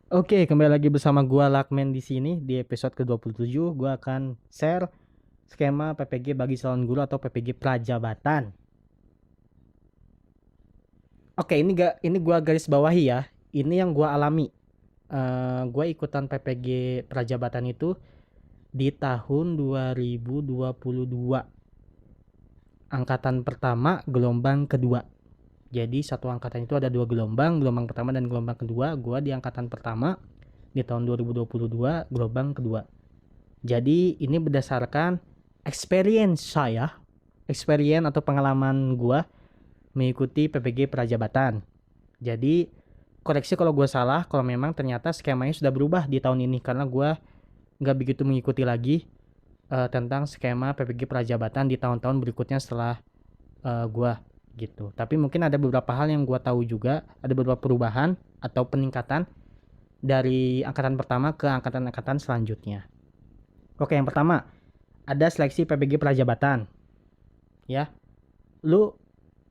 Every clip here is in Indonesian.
Oke, kembali lagi bersama gua Lakmen di sini di episode ke-27. Gua akan share skema PPG bagi calon guru atau PPG prajabatan. Oke, ini gua garis bawahi ya. Ini yang gua alami. Gua ikutan PPG prajabatan itu di tahun 2022. Angkatan pertama, gelombang kedua. Jadi satu angkatan itu ada dua gelombang pertama dan gelombang kedua. Gua di angkatan pertama di tahun 2022, gelombang kedua. Jadi ini berdasarkan experience atau pengalaman gua mengikuti PPG Prajabatan. Jadi koreksi kalau gua salah, kalau memang ternyata skemanya sudah berubah di tahun ini karena gua nggak begitu mengikuti lagi tentang skema PPG Prajabatan di tahun-tahun berikutnya setelah gua gitu. Tapi mungkin ada beberapa hal yang gua tahu juga, ada beberapa perubahan atau peningkatan dari angkatan pertama ke angkatan-angkatan selanjutnya. Oke, yang pertama, ada seleksi PPG Prajabatan. Ya, lu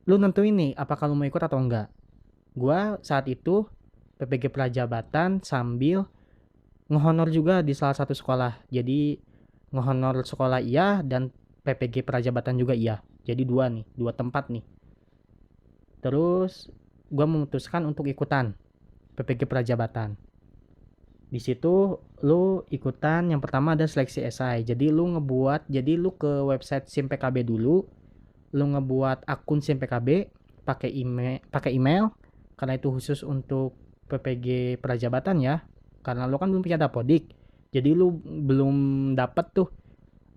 lu nentuin nih apakah lu mau ikut atau enggak. Gua saat itu PPG Prajabatan sambil ngehonor juga di salah satu sekolah. Jadi ngehonor sekolah iya dan PPG Prajabatan juga iya. Jadi dua nih, dua tempat nih. Terus gua memutuskan untuk ikutan PPG Prajabatan. Di situ lu ikutan yang pertama ada seleksi SI. Jadi lu ke website SIM PKB dulu, lu ngebuat akun SIM PKB pakai email karena itu khusus untuk PPG Prajabatan ya. Karena lu kan belum punya Dapodik. Jadi lu belum dapat tuh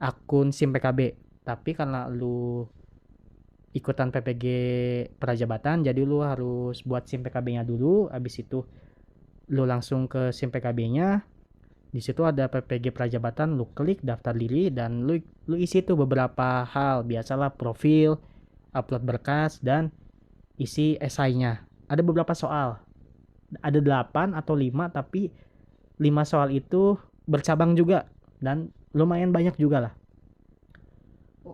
akun SIM PKB. Tapi karena lu ikutan PPG Prajabatan, jadi lu harus buat SIM PKB-nya dulu. Habis itu lu langsung ke SIM PKB-nya. Di situ ada PPG Prajabatan, lu klik daftar diri dan lu isi tuh beberapa hal, biasalah profil, upload berkas dan isi esainya. Ada beberapa soal. Ada 8 atau 5 tapi 5 soal itu bercabang juga dan lumayan banyak juga lah.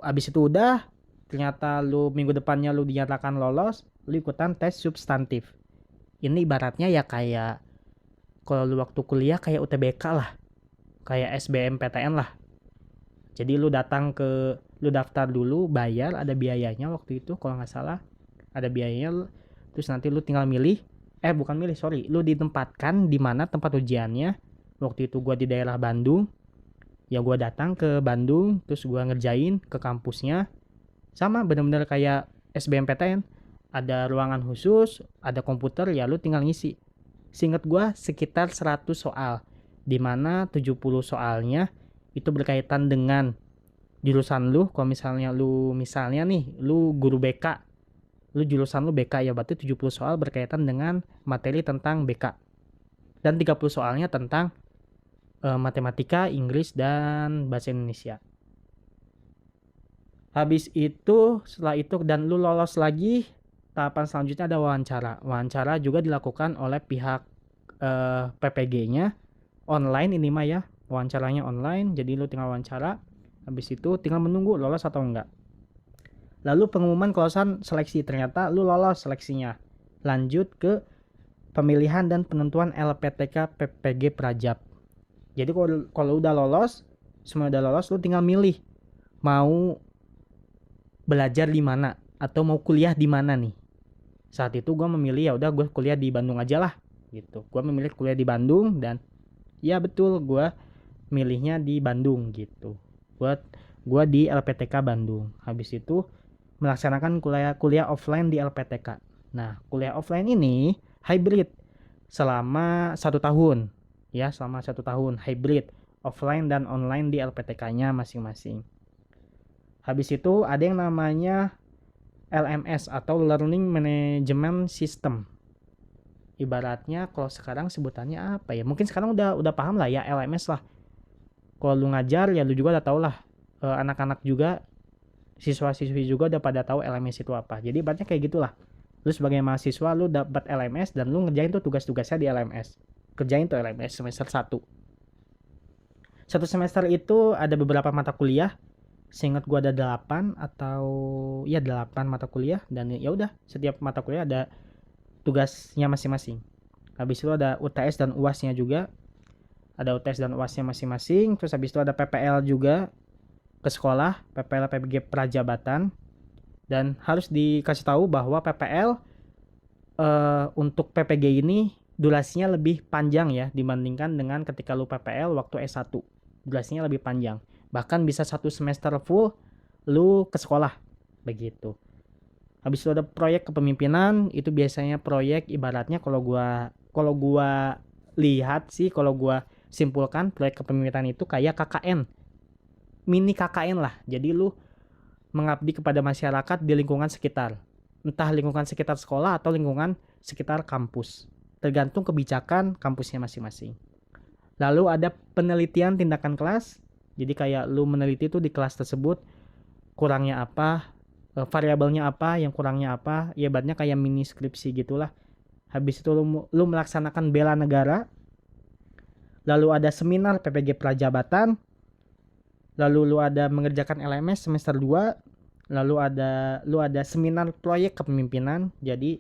Abis itu udah ternyata lu minggu depannya lu dinyatakan lolos, lu ikutan tes substantif. Ini ibaratnya ya kayak kalau lu waktu kuliah kayak UTBK lah, kayak SBMPTN lah. Jadi lu daftar dulu, bayar, ada biayanya waktu itu kalau nggak salah, ada biayanya. Terus nanti lu tinggal milih, bukan milih, sorry, lu ditempatkan di mana tempat ujiannya. Waktu itu gua di daerah Bandung, ya gua datang ke Bandung, terus gua ngerjain ke kampusnya, sama bener-bener kayak SBMPTN, ada ruangan khusus, ada komputer, ya lu tinggal ngisi. Seinget gua sekitar 100 soal, di mana 70 soalnya itu berkaitan dengan jurusan lu. Kalau misalnya nih lu guru BK, lu jurusan lu BK, ya berarti 70 soal berkaitan dengan materi tentang BK dan 30 soalnya tentang matematika, Inggris dan bahasa Indonesia. Habis itu, setelah itu dan lu lolos lagi, tahapan selanjutnya ada wawancara. Wawancara juga dilakukan oleh pihak PPG-nya online, ini mah ya, wawancaranya online. Jadi lu tinggal wawancara, habis itu tinggal menunggu lolos atau enggak. Lalu pengumuman kelolosan seleksi, ternyata lu lolos seleksinya. Lanjut ke pemilihan dan penentuan LPTK PPG Prajab. Jadi kalau udah lolos, semua udah lolos, lu tinggal milih mau belajar di mana atau mau kuliah di mana nih. Saat itu gue memilih ya udah gue kuliah di Bandung aja lah gitu. Gue memilih kuliah di Bandung dan ya betul gue milihnya di Bandung gitu. Gue di LPTK Bandung. Habis itu melaksanakan kuliah offline di LPTK. Nah, kuliah offline ini hybrid selama 1 tahun. Ya, selama 1 tahun hybrid offline dan online di LPTK-nya masing-masing. Habis itu ada yang namanya LMS atau Learning Management System. Ibaratnya kalau sekarang sebutannya apa ya? Mungkin sekarang udah paham lah ya LMS lah. Kalau lu ngajar ya lu juga udah tau lah. Anak-anak juga, siswa-siswi juga udah pada tahu LMS itu apa. Jadi ibaratnya kayak gitulah. Lu sebagai mahasiswa lu dapat LMS dan lu ngerjain tuh tugas-tugasnya di LMS. Kerjain tuh LMS semester 1. Satu semester itu ada beberapa mata kuliah. Seingat gua ada 8 atau ya 8 mata kuliah dan ya udah setiap mata kuliah ada tugasnya masing-masing. Habis itu ada UTS dan UASnya juga. Ada UTS dan UASnya masing-masing. Terus habis itu ada PPL juga ke sekolah, PPL PPG Prajabatan. Dan harus dikasih tahu bahwa PPL untuk PPG ini durasinya lebih panjang ya dibandingkan dengan ketika lu PPL waktu S1. Durasinya lebih panjang. Bahkan bisa 1 semester full lu ke sekolah. Begitu. Habis itu ada proyek kepemimpinan, itu biasanya proyek ibaratnya kalau gua lihat sih, kalau gua simpulkan proyek kepemimpinan itu kayak KKN. Mini KKN lah. Jadi lu mengabdi kepada masyarakat di lingkungan sekitar. Entah lingkungan sekitar sekolah atau lingkungan sekitar kampus. Tergantung kebijakan kampusnya masing-masing. Lalu ada penelitian tindakan kelas. Jadi kayak lu meneliti tuh di kelas tersebut kurangnya apa, variabelnya apa, yang kurangnya apa, ya ibaratnya kayak mini skripsi gitulah. Habis itu lu melaksanakan bela negara. Lalu ada seminar PPG Prajabatan. Lalu lu ada mengerjakan LMS semester 2. Lalu lu ada seminar proyek kepemimpinan. Jadi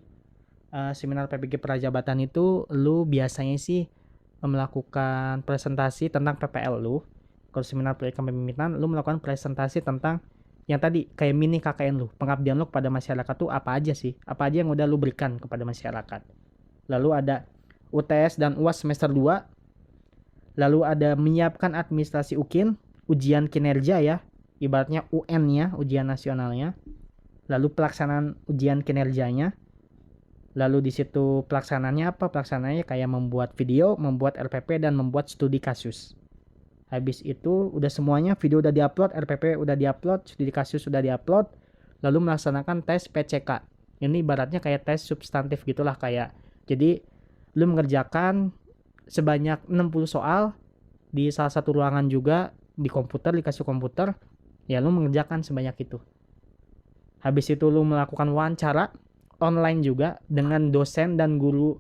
seminar PPG Prajabatan itu lu biasanya sih melakukan presentasi tentang PPL lu. Kalau seminar proyek kepemimpinan lu melakukan presentasi tentang yang tadi kayak mini KKN lu. Pengabdian lu kepada masyarakat tuh apa aja sih? Apa aja yang udah lu berikan kepada masyarakat. Lalu ada UTS dan UAS semester 2. Lalu ada menyiapkan administrasi UKIN, ujian kinerja ya, ibaratnya UN-nya, ujian nasionalnya. Lalu pelaksanaan ujian kinerjanya. Lalu di situ pelaksanaannya apa? Pelaksanaannya kayak membuat video, membuat RPP dan membuat studi kasus. Habis itu udah semuanya, video udah diupload, RPP udah diupload, studi kasus udah diupload. Lalu melaksanakan tes PCK. Ini ibaratnya kayak tes substantif gitulah kayak. Jadi lu mengerjakan sebanyak 60 soal di salah satu ruangan juga di komputer, dikasih komputer, ya lu mengerjakan sebanyak itu. Habis itu lu melakukan wawancara online juga dengan dosen dan guru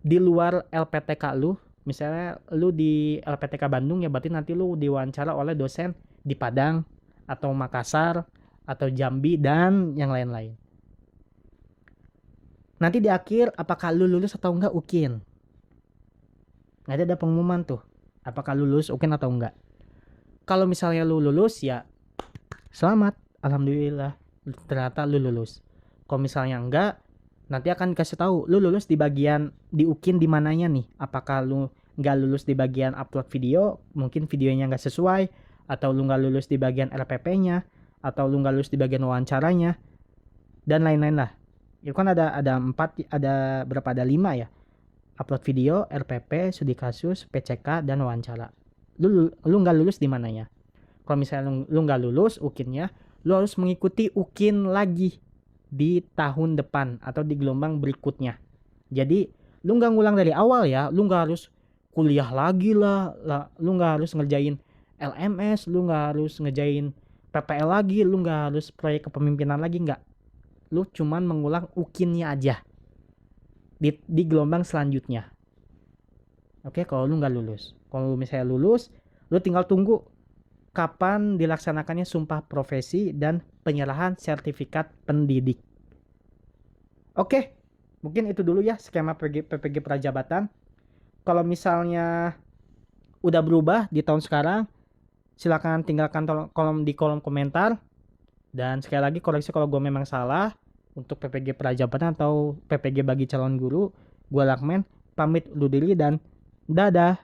di luar LPTK lu. Misalnya lu di LPTK Bandung ya berarti nanti lu diwawancara oleh dosen di Padang atau Makassar atau Jambi dan yang lain-lain. Nanti di akhir apakah lu lulus atau enggak UKIN. Nanti ada pengumuman tuh, apakah lu lulus UKIN atau enggak. Kalau misalnya lu lulus ya selamat, alhamdulillah, ternyata lu lulus. Kalau misalnya enggak, nanti akan dikasih tahu lu lulus di bagian di UKIN di mananya nih. Apakah lu enggak lulus di bagian upload video, mungkin videonya enggak sesuai, atau lu enggak lulus di bagian RPP-nya, atau lu enggak lulus di bagian wawancaranya, dan lain-lain lah. Itu kan ada 4, ada berapa, ada 5 ya. Upload video, RPP, studi kasus, PCK, dan wawancara. Lu nggak lulus di mananya. Kalau misalnya lu nggak lulus UKIN-nya, lu harus mengikuti UKIN lagi di tahun depan atau di gelombang berikutnya. Jadi lu nggak ngulang dari awal ya. Lu nggak harus kuliah lagi lah. Lu nggak harus ngerjain LMS. Lu nggak harus ngerjain PPL lagi. Lu nggak harus proyek kepemimpinan lagi, nggak. Lu cuman mengulang UKIN-nya aja di gelombang selanjutnya. Oke, kalau lu nggak lulus. Kalau misalnya lulus, lu tinggal tunggu kapan dilaksanakannya sumpah profesi dan penyerahan sertifikat pendidik. Oke, mungkin itu dulu ya skema PPG Prajabatan. Kalau misalnya udah berubah di tahun sekarang, silakan tinggalkan kolom komentar. Dan sekali lagi koreksi kalau gue memang salah. Untuk PPG Prajabatan atau PPG bagi calon guru, gue Lakmen pamit undur diri dan dadah.